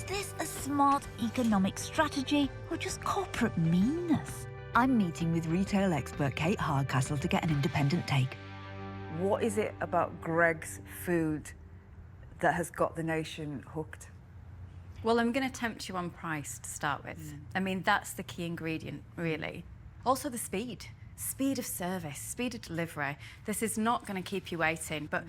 this a smart economic strategy or just corporate meanness? I'm meeting with retail expert Kate Hardcastle to get an independent take. What is it about Greggs food that has got the nation hooked? Well, I'm going to tempt you on price to start with. I mean, that's the key ingredient, really. Also the speed of service, speed of delivery. This is not going to keep you waiting, but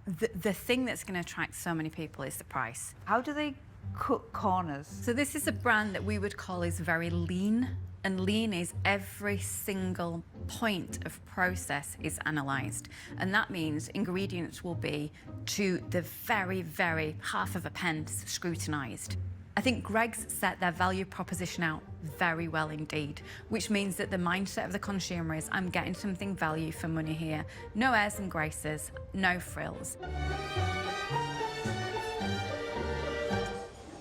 the thing that's going to attract so many people is the price. How do they cut corners? So this is a brand that we would call is very lean, and lean is every single point of process is analysed. And that means ingredients will be to the very, very half of a pence scrutinised. I think Greggs set their value proposition out very well indeed, which means that the mindset of the consumer is, I'm getting something value for money here. No airs and graces, no frills.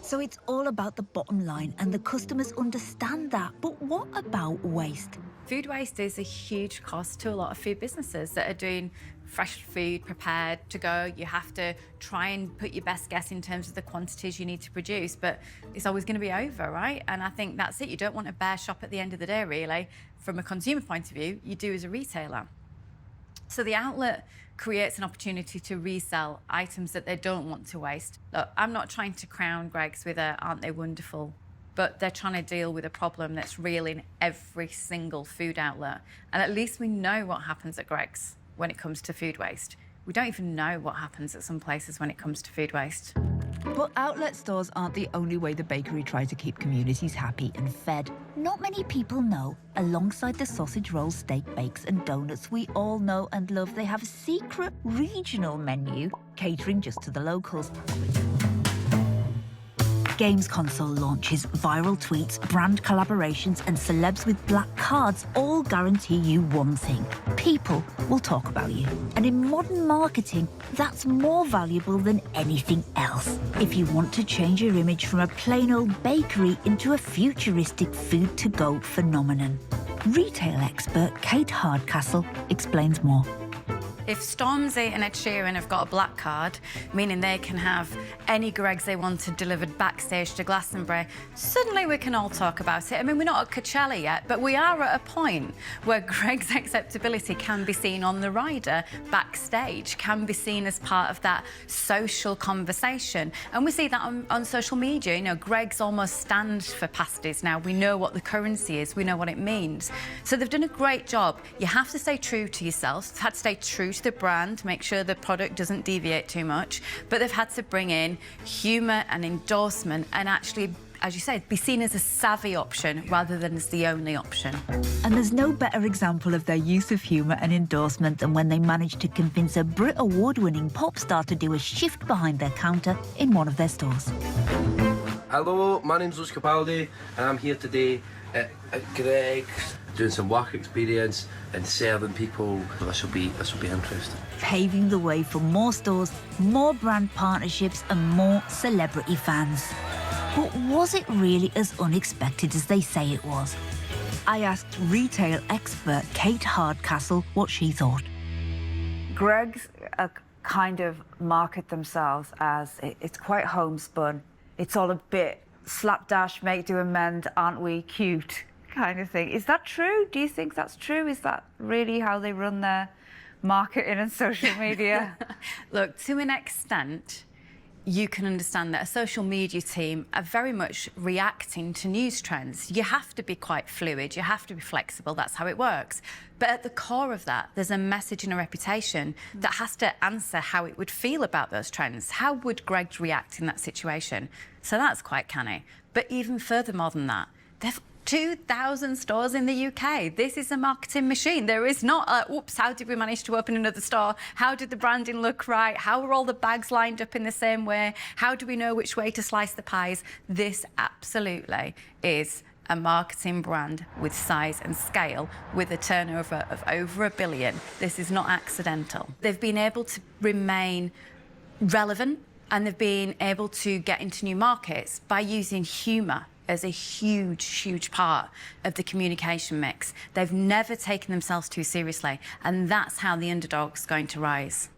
So it's all about the bottom line, and the customers understand that. But what about waste? Food waste is a huge cost to a lot of food businesses that are doing fresh food prepared to go. You have to try and put your best guess in terms of the quantities you need to produce, but it's always going to be over, right? And I think that's it. You don't want a bare shop at the end of the day, really. From a consumer point of view, you do as a retailer. So the outlet creates an opportunity to resell items that they don't want to waste. Look, I'm not trying to crown Greggs with a aren't they wonderful, but they're trying to deal with a problem that's real in every single food outlet. And at least we know what happens at Greggs when it comes to food waste. We don't even know what happens at some places when it comes to food waste. But outlet stores aren't the only way the bakery tries to keep communities happy and fed. Not many people know, alongside the sausage rolls, steak bakes and donuts we all know and love, they have a secret regional menu catering just to the locals. Games console launches, viral tweets, brand collaborations and celebs with black cards all guarantee you one thing: people will talk about you. And in modern marketing, that's more valuable than anything else. If you want to change your image from a plain old bakery into a futuristic food-to-go phenomenon. Retail expert Kate Hardcastle explains more. If Stormzy and Ed Sheeran have got a black card, meaning they can have any Greggs they wanted delivered backstage to Glastonbury, suddenly we can all talk about it. I mean, we're not at Coachella yet, but we are at a point where Greggs' acceptability can be seen on the rider backstage, can be seen as part of that social conversation. And we see that on social media. You know, Greggs almost stands for pasties now. We know what the currency is. We know what it means. So they've done a great job. You have to stay true to yourself. They've had to stay true to the brand, make sure the product doesn't deviate too much, but they've had to bring in humour and endorsement and actually, as you said, be seen as a savvy option rather than as the only option. And there's no better example of their use of humour and endorsement than when they managed to convince a Brit award-winning pop star to do a shift behind their counter in one of their stores. Hello, my name's Luis Capaldi and I'm here today at Greggs doing some work experience and serving people. This will be interesting. Paving the way for more stores, more brand partnerships and more celebrity fans. But was it really as unexpected as they say it was? I asked retail expert Kate Hardcastle what she thought. Greggs kind of market themselves as it's quite homespun. It's all a bit slapdash, make do amend, aren't we cute kind of thing. Is that true? Do you think that's true? Is that really how they run their marketing and social media? Look, to an extent, you can understand that a social media team are very much reacting to news trends. You have to be quite fluid, you have to be flexible, that's how it works. But at the core of that, there's a message and a reputation that has to answer how it would feel about those trends. How would Greggs react in that situation? So that's quite canny. But even furthermore than that, they've 2,000 stores in the UK. This is a marketing machine. There is not a, oops, how did we manage to open another store? How did the branding look right? How are all the bags lined up in the same way? How do we know which way to slice the pies? This absolutely is a marketing brand with size and scale, with a turnover of over £1 billion. This is not accidental. They've been able to remain relevant and they've been able to get into new markets by using humour as a huge, huge part of the communication mix. They've never taken themselves too seriously, and that's how the underdog's going to rise.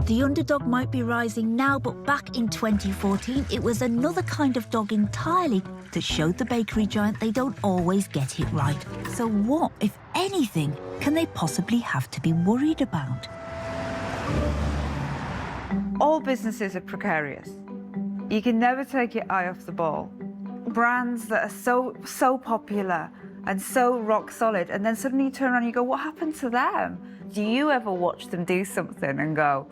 The underdog might be rising now, but back in 2014, it was another kind of dog entirely that showed the bakery giant they don't always get it right. So what, if anything, can they possibly have to be worried about? All businesses are precarious. You can never take your eye off the ball. Brands that are so popular and so rock solid, and then suddenly you turn around and you go, what happened to them? Do you ever watch them do something and go...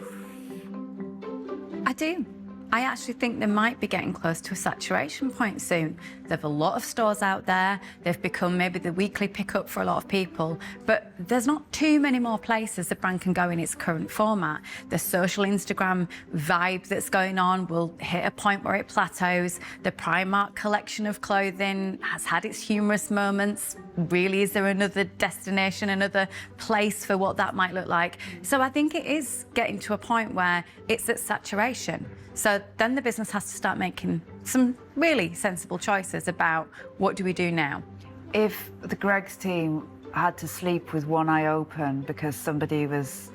I do. I actually think they might be getting close to a saturation point soon. There are a lot of stores out there. They've become maybe the weekly pickup for a lot of people, but there's not too many more places the brand can go in its current format. The social Instagram vibe that's going on will hit a point where it plateaus. The Primark collection of clothing has had its humorous moments. Really, is there another destination, another place for what that might look like? So I think it is getting to a point where it's at saturation. So then the business has to start making some really sensible choices about what do we do now. If the Greggs team had to sleep with one eye open because somebody was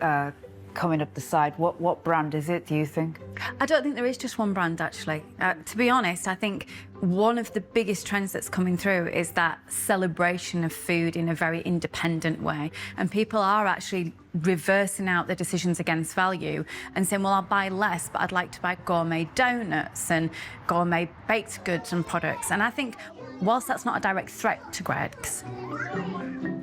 coming up the side, what brand is it, do you think? I don't think there is just one brand, actually. To be honest, I think one of the biggest trends that's coming through is that celebration of food in a very independent way. And people are actually reversing out their decisions against value and saying, well, I'll buy less, but I'd like to buy gourmet donuts and gourmet baked goods and products. And I think whilst that's not a direct threat to Greggs,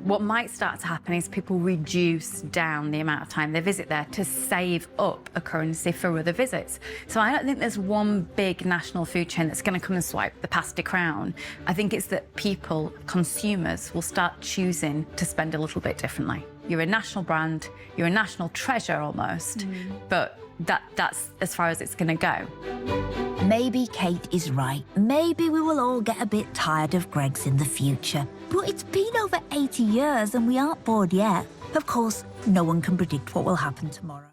what might start to happen is people reduce down the amount of time they visit there to save up a currency for other visits. So I don't think there's one big national food chain that's going to come and swipe the pasty crown. I think it's that people, consumers, will start choosing to spend a little bit differently. You're a national brand, you're a national treasure almost, but that's as far as it's going to go. Maybe Kate is right. Maybe we will all get a bit tired of Greggs in the future. But it's been over 80 years and we aren't bored yet. Of course, no one can predict what will happen tomorrow.